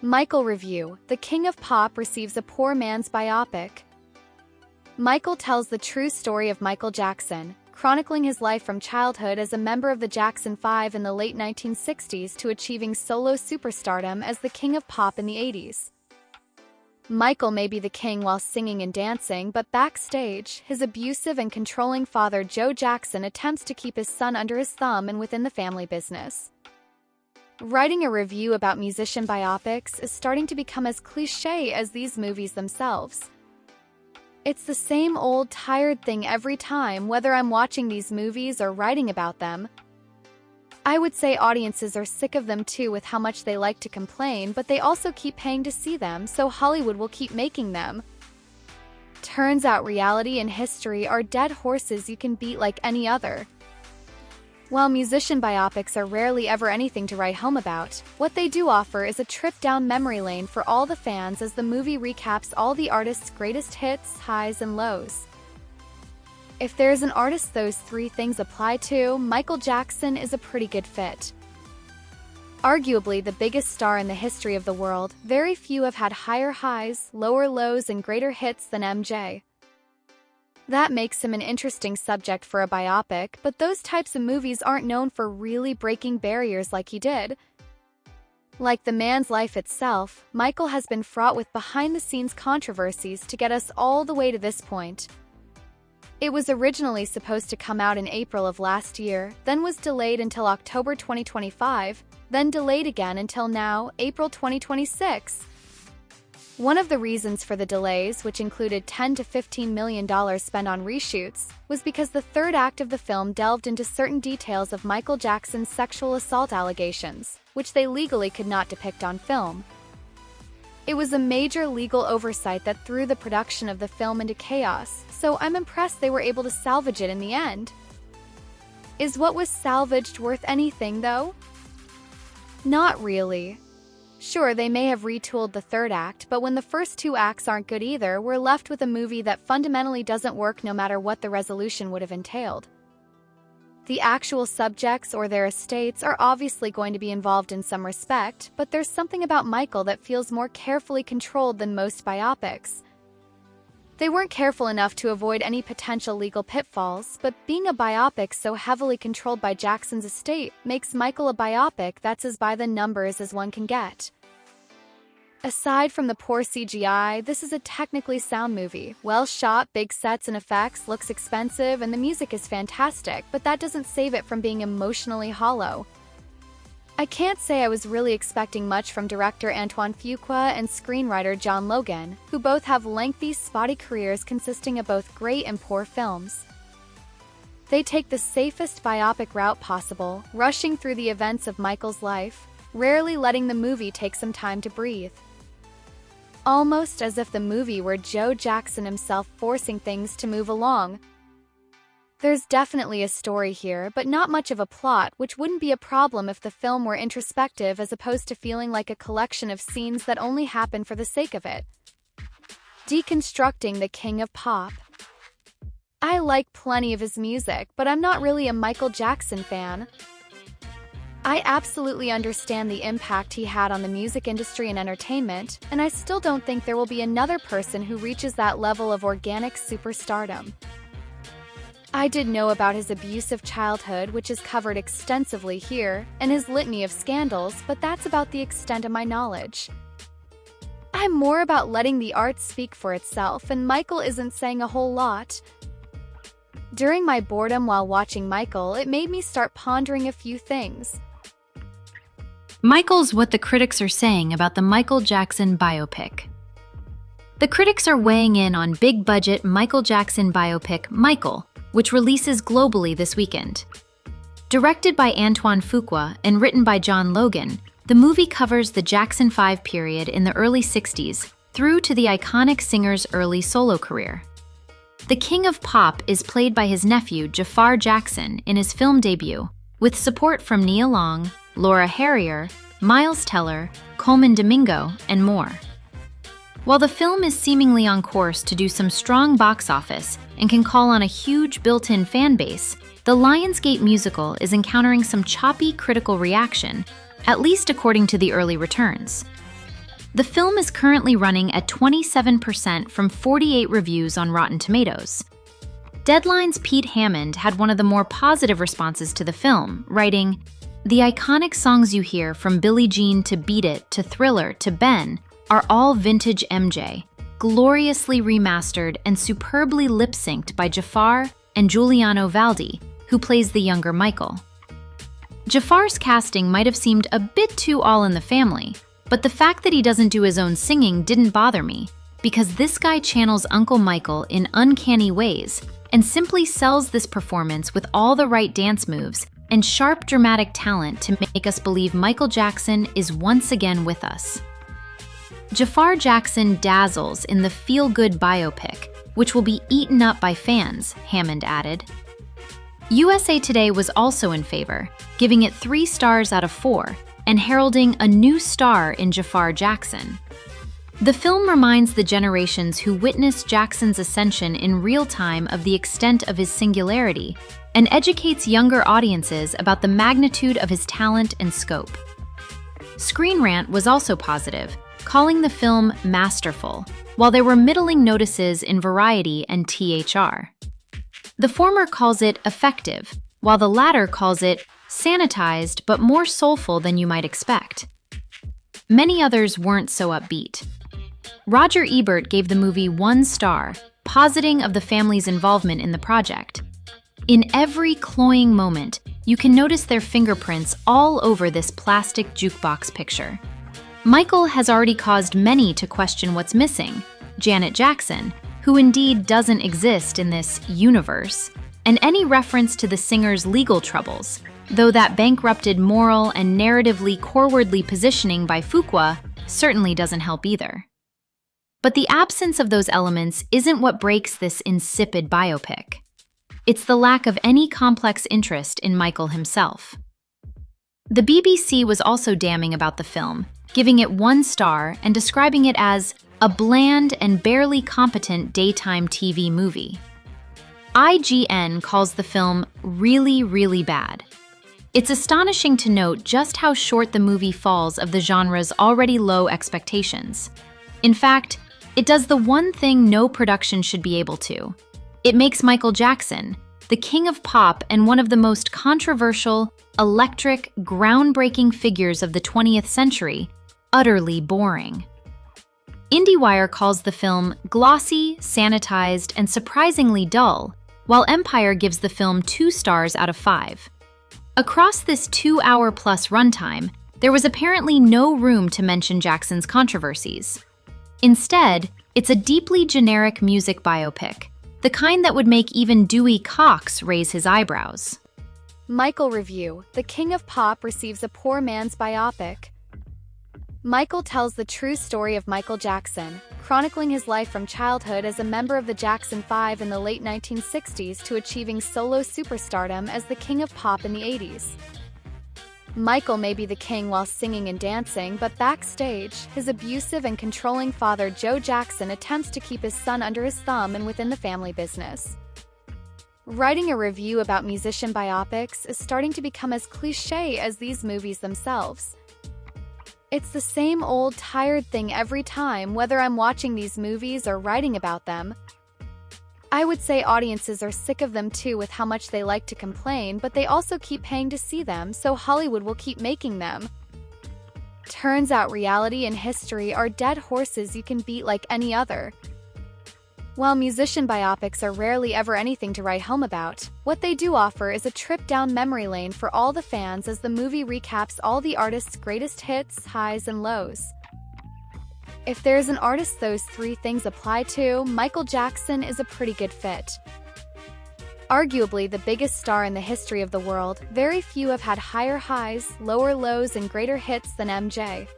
Michael Review: The King of Pop receives a poor man's biopic. Michael tells the true story of Michael Jackson, chronicling his life from childhood as a member of the Jackson 5 in the late 1960s to achieving solo superstardom as the King of Pop in the 80s. Michael may be the king while singing and dancing, but backstage, his abusive and controlling father Joe Jackson attempts to keep his son under his thumb and within the family business. Writing a review about musician biopics is starting to become as cliché as these movies themselves. It's the same old tired thing every time, whether I'm watching these movies or writing about them. I would say audiences are sick of them too with how much they like to complain, but they also keep paying to see them, so Hollywood will keep making them. Turns out reality and history are dead horses you can beat like any other. While musician biopics are rarely ever anything to write home about, what they do offer is a trip down memory lane for all the fans as the movie recaps all the artist's greatest hits, highs, and lows. If there's an artist those three things apply to, Michael Jackson is a pretty good fit. Arguably the biggest star in the history of the world, very few have had higher highs, lower lows, and greater hits than MJ. That makes him an interesting subject for a biopic, but those types of movies aren't known for really breaking barriers like he did. Like the man's life itself, Michael has been fraught with behind-the-scenes controversies to get us all the way to this point. It was originally supposed to come out in April of last year, then was delayed until October 2025, then delayed again until now, April 2026. One of the reasons for the delays, which included $10 to $15 million spent on reshoots, was because the third act of the film delved into certain details of Michael Jackson's sexual assault allegations, which they legally could not depict on film. It was a major legal oversight that threw the production of the film into chaos, so I'm impressed they were able to salvage it in the end. Is what was salvaged worth anything, though? Not really. Sure, they may have retooled the third act, but when the first two acts aren't good either, we're left with a movie that fundamentally doesn't work no matter what the resolution would have entailed. The actual subjects or their estates are obviously going to be involved in some respect, but there's something about Michael that feels more carefully controlled than most biopics. They weren't careful enough to avoid any potential legal pitfalls, but being a biopic so heavily controlled by Jackson's estate makes Michael a biopic that's as by the numbers as one can get. Aside from the poor CGI, this is a technically sound movie. Well shot, big sets and effects, looks expensive, and the music is fantastic, but that doesn't save it from being emotionally hollow. I can't say I was really expecting much from director Antoine Fuqua and screenwriter John Logan, who both have lengthy, spotty careers consisting of both great and poor films. They take the safest biopic route possible, rushing through the events of Michael's life, rarely letting the movie take some time to breathe. Almost as if the movie were Joe Jackson himself forcing things to move along. There's definitely a story here, but not much of a plot, which wouldn't be a problem if the film were introspective as opposed to feeling like a collection of scenes that only happen for the sake of it. Deconstructing the King of Pop. I like plenty of his music, but I'm not really a Michael Jackson fan. I absolutely understand the impact he had on the music industry and entertainment, and I still don't think there will be another person who reaches that level of organic superstardom. I did know about his abusive childhood, which is covered extensively here, and his litany of scandals, but that's about the extent of my knowledge. I'm more about letting the art speak for itself, and Michael isn't saying a whole lot. During my boredom while watching Michael, it made me start pondering a few things. Michael's what the critics are saying about the Michael Jackson biopic. The critics are weighing in on big-budget Michael Jackson biopic Michael, which releases globally this weekend. Directed by Antoine Fuqua and written by John Logan, the movie covers the Jackson 5 period in the early 60s through to the iconic singer's early solo career. The King of Pop is played by his nephew Jafar Jackson in his film debut, with support from Nia Long, Laura Harrier, Miles Teller, Coleman Domingo, and more. While the film is seemingly on course to do some strong box office and can call on a huge built-in fan base, the Lionsgate musical is encountering some choppy critical reaction, at least according to the early returns. The film is currently running at 27% from 48 reviews on Rotten Tomatoes. Deadline's Pete Hammond had one of the more positive responses to the film, writing, "The iconic songs you hear from Billie Jean to Beat It to Thriller to Ben are all vintage MJ, gloriously remastered and superbly lip-synced by Jafar and Giuliano Valdi, who plays the younger Michael." Jafar's casting might have seemed a bit too all in the family, but the fact that he doesn't do his own singing didn't bother me, because this guy channels Uncle Michael in uncanny ways and simply sells this performance with all the right dance moves and sharp dramatic talent to make us believe Michael Jackson is once again with us. Jafar Jackson dazzles in the feel-good biopic, which will be eaten up by fans, Hammond added. USA Today was also in favor, giving it 3 stars out of 4, and heralding a new star in Jafar Jackson. The film reminds the generations who witnessed Jackson's ascension in real time of the extent of his singularity, and educates younger audiences about the magnitude of his talent and scope. Screen Rant was also positive, calling the film masterful, while there were middling notices in Variety and THR. The former calls it effective, while the latter calls it sanitized but more soulful than you might expect. Many others weren't so upbeat. Roger Ebert gave the movie 1 star, positing of the family's involvement in the project. In every cloying moment, you can notice their fingerprints all over this plastic jukebox picture. Michael has already caused many to question what's missing: Janet Jackson, who indeed doesn't exist in this universe, and any reference to the singer's legal troubles, though that bankrupted moral and narratively cowardly positioning by Fuqua certainly doesn't help either. But the absence of those elements isn't what breaks this insipid biopic. It's the lack of any complex interest in Michael himself. The BBC was also damning about the film, giving it 1 star and describing it as a bland and barely competent daytime TV movie. IGN calls the film really, really bad. It's astonishing to note just how short the movie falls of the genre's already low expectations. In fact, it does the one thing no production should be able to. It makes Michael Jackson, the king of pop and one of the most controversial, electric, groundbreaking figures of the 20th century, utterly boring. IndieWire calls the film glossy, sanitized, and surprisingly dull, while Empire gives the film 2 stars out of 5. Across this 2-hour-plus runtime, there was apparently no room to mention Jackson's controversies. Instead, it's a deeply generic music biopic, the kind that would make even Dewey Cox raise his eyebrows. Michael review: The King of Pop receives a poor man's biopic. Michael tells the true story of Michael Jackson, chronicling his life from childhood as a member of the Jackson 5 in the late 1960s to achieving solo superstardom as the King of Pop in the 80s. Michael may be the king while singing and dancing, but backstage, his abusive and controlling father Joe Jackson attempts to keep his son under his thumb and within the family business. Writing a review about musician biopics is starting to become as cliché as these movies themselves. It's the same old tired thing every time, whether I'm watching these movies or writing about them. I would say audiences are sick of them too, with how much they like to complain, but they also keep paying to see them, so Hollywood will keep making them. Turns out reality and history are dead horses you can beat like any other. While musician biopics are rarely ever anything to write home about, what they do offer is a trip down memory lane for all the fans as the movie recaps all the artist's greatest hits, highs, and lows. If there's an artist those 3 things apply to, Michael Jackson is a pretty good fit. Arguably the biggest star in the history of the world, very few have had higher highs, lower lows, and greater hits than MJ.